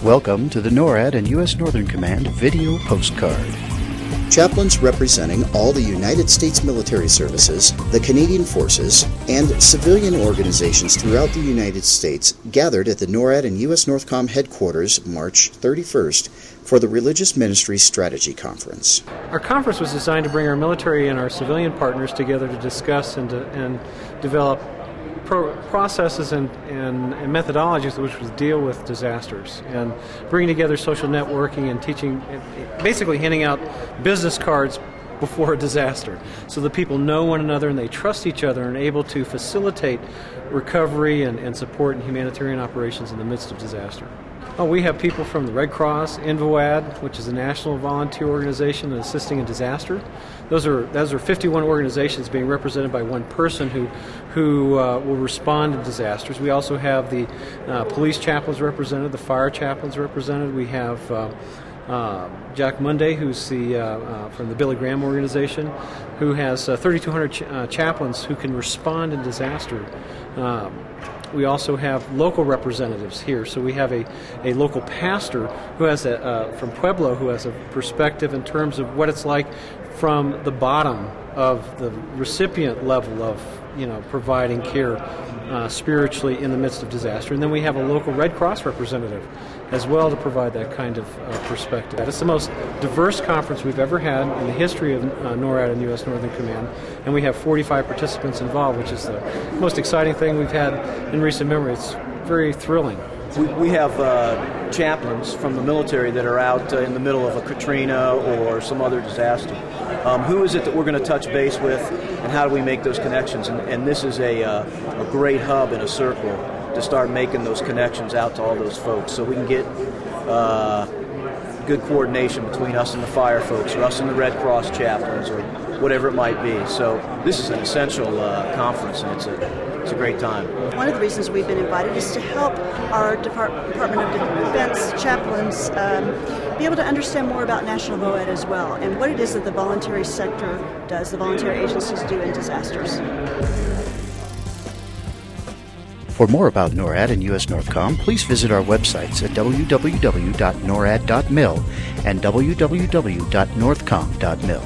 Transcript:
Welcome to the NORAD and U.S. Northern Command video postcard. Chaplains representing all the United States military services, the Canadian Forces, and civilian organizations throughout the United States gathered at the NORAD and U.S. NORTHCOM headquarters March 31st for the Religious Ministry Strategy Conference. Our conference was designed to bring our military and our civilian partners together to discuss and develop processes and methodologies which would deal with disasters, and bringing together social networking and teaching, basically handing out business cards before a disaster so that people know one another and they trust each other and are able to facilitate recovery and support in humanitarian operations in the midst of disaster. We have people from the Red Cross, NORAD, which is a national volunteer organization assisting in disaster. Those are 51 organizations being represented by one person who will respond to disasters. We also have the police chaplains represented, the fire chaplains represented. We have Jack Monday, who's from the Billy Graham organization, who has 3,200 chaplains who can respond in disaster. We also have local representatives here. So we have a local pastor who has from Pueblo, who has a perspective in terms of what it's like from the bottom of the recipient level of providing care spiritually in the midst of disaster. And then we have a local Red Cross representative as well to provide that kind of perspective. It's the most diverse conference we've ever had in the history of NORAD and U.S. Northern Command, and we have 45 participants involved, which is the most exciting thing we've had in recent memory. It's very thrilling. We have chaplains from the military that are out in the middle of a Katrina or some other disaster. Who is it that we're going to touch base with, and how do we make those connections? And this is a great hub in a circle to start making those connections out to all those folks, so we can get good coordination between us and the fire folks, or us and the Red Cross chaplains, or whatever it might be. So this is an essential conference, and it's a great time. One of the reasons we've been invited is to help our Department of Defense chaplains be able to understand more about National VOED as well, and what it is that the voluntary sector does, the voluntary agencies do in disasters. For more about NORAD and U.S. NORTHCOM, please visit our websites at www.norad.mil and www.northcom.mil.